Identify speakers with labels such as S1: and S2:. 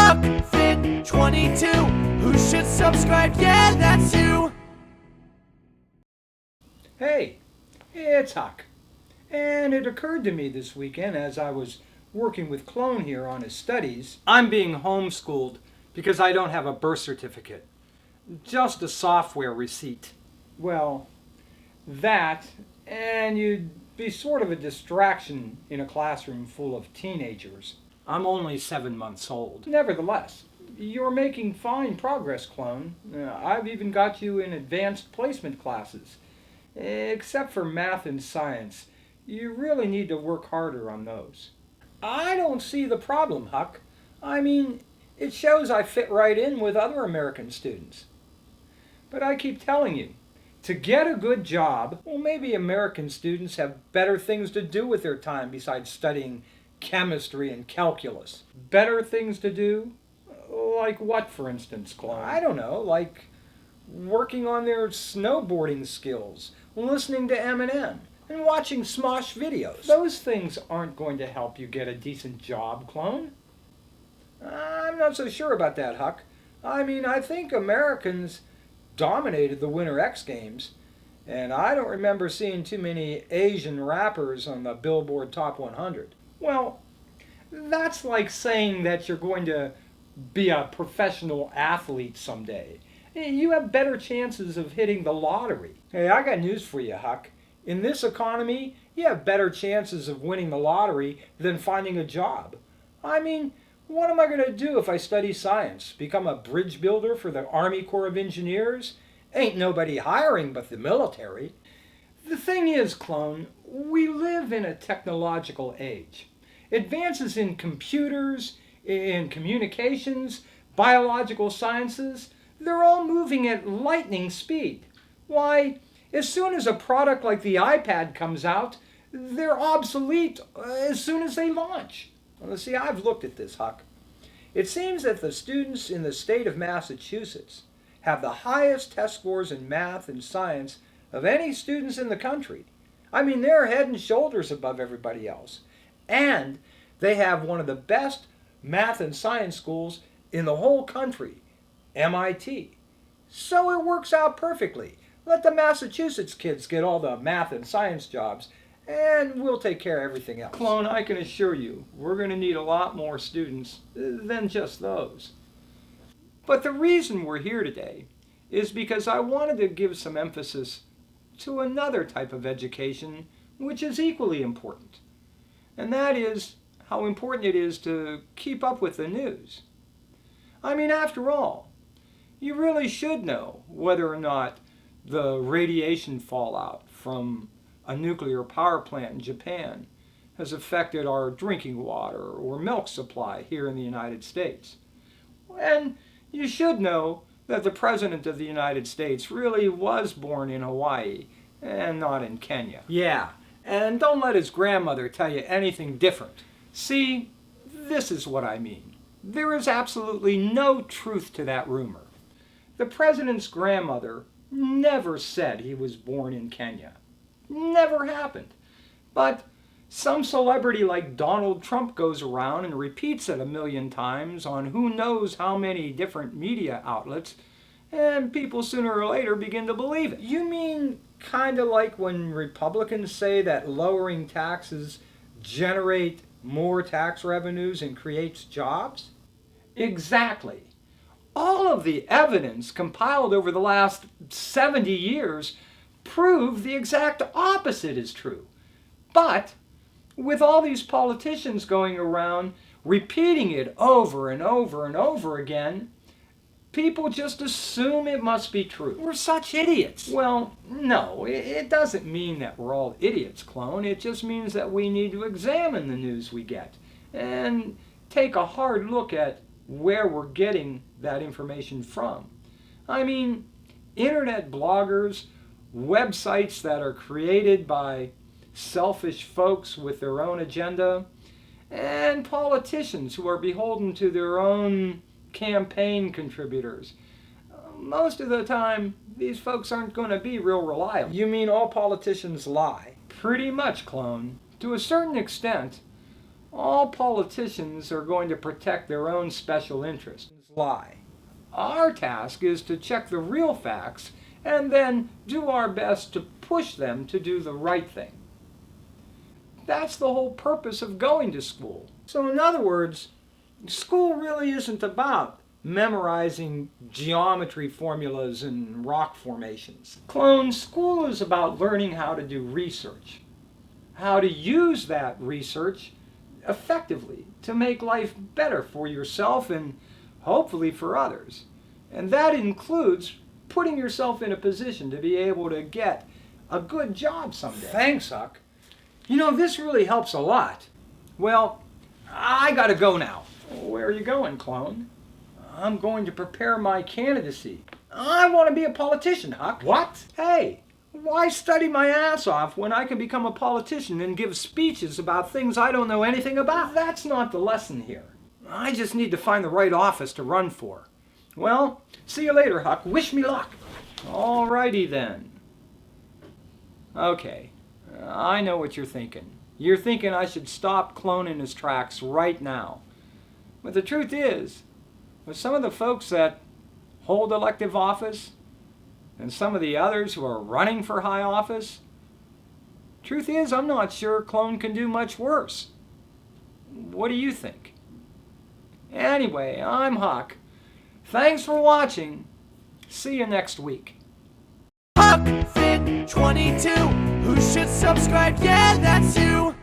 S1: HuckFit22. Who should subscribe? Yeah, that's you.
S2: Hey, it's Huck. And it occurred to me this weekend as I was working with Clone here on his studies, I'm being homeschooled because I don't have a birth certificate. Just a software receipt. Well, that, and you'd be sort of a distraction in a classroom full of teenagers. I'm only 7 months old. Nevertheless, you're making fine progress, Clone. I've even got you in advanced placement classes. Except for math and science, you really need to work harder on those. I don't see the problem, Huck. I mean, it shows I fit right in with other American students. But I keep telling you, to get a good job, well, maybe American students have better things to do with their time besides studying chemistry and calculus. Better things to do? Like what, for instance, Clone? I don't know, like working on their snowboarding skills, listening to Eminem, and watching Smosh videos. Those things aren't going to help you get a decent job, Clone. I'm not so sure about that, Huck. I mean, I think Americans dominated the Winter X Games, and I don't remember seeing too many Asian rappers on the Billboard Top 100. Well, that's like saying that you're going to be a professional athlete someday. You have better chances of hitting the lottery. Hey, I got news for you, Huck. In this economy, you have better chances of winning the lottery than finding a job. I mean, what am I going to do if I study science? Become a bridge builder for the Army Corps of Engineers? Ain't nobody hiring but the military. The thing is, Clone, we live in a technological age. Advances in computers, in communications, biological sciences, they're all moving at lightning speed. Why, as soon as a product like the iPad comes out, they're obsolete as soon as they launch. Well, see, I've looked at this, Huck. It seems that the students in the state of Massachusetts have the highest test scores in math and science of any students in the country. I mean, they're head and shoulders above everybody else. And they have one of the best math and science schools in the whole country, MIT. So it works out perfectly. Let the Massachusetts kids get all the math and science jobs, and we'll take care of everything else. Clone, I can assure you, we're going to need a lot more students than just those. But the reason we're here today is because I wanted to give some emphasis to another type of education which is equally important. And that is how important it is to keep up with the news. I mean, after all, you really should know whether or not the radiation fallout from a nuclear power plant in Japan has affected our drinking water or milk supply here in the United States. And you should know that the President of the United States really was born in Hawaii and not in Kenya. Yeah, and don't let his grandmother tell you anything different. See, this is what I mean. There is absolutely no truth to that rumor. The President's grandmother never said he was born in Kenya. Never happened. But some celebrity like Donald Trump goes around and repeats it 1,000,000 times on who knows how many different media outlets, and people sooner or later begin to believe it. You mean kind of like when Republicans say that lowering taxes generate more tax revenues and creates jobs? Exactly. All of the evidence compiled over the last 70 years prove the exact opposite is true. But with all these politicians going around repeating it over and over and over again, people just assume it must be true. We're such idiots. Well, no, it doesn't mean that we're all idiots, Clone. It just means that we need to examine the news we get and take a hard look at where we're getting that information from. I mean, internet bloggers, websites that are created by selfish folks with their own agenda, and politicians who are beholden to their own campaign contributors. Most of the time, these folks aren't going to be real reliable. You mean all politicians lie? Pretty much, Clone. To a certain extent, All politicians are going to protect their own special interests. Lie. Our task is to check the real facts and then do our best to push them to do the right thing. That's the whole purpose of going to school. So in other words, school really isn't about memorizing geometry formulas and rock formations. Clone, school is about learning how to do research, how to use that research effectively to make life better for yourself and hopefully for others. And that includes putting yourself in a position to be able to get a good job someday. Thanks, Huck. You know, this really helps a lot. Well, I gotta go now. Where are you going, Clone? I'm going to prepare my candidacy. I want to be a politician, Huck. What? Hey, why study my ass off when I can become a politician and give speeches about things I don't know anything about? That's not the lesson here. I just need to find the right office to run for. Well, see you later, Huck. Wish me luck. All righty then. Okay, I know what you're thinking. You're thinking I should stop Clone in his tracks right now. But the truth is, with some of the folks that hold elective office and some of the others who are running for high office, truth is, I'm not sure Clone can do much worse. What do you think? Anyway, I'm Huck. Thanks for watching. See you next week.
S1: Huck Fit 22. Who should subscribe? Yeah, that's you.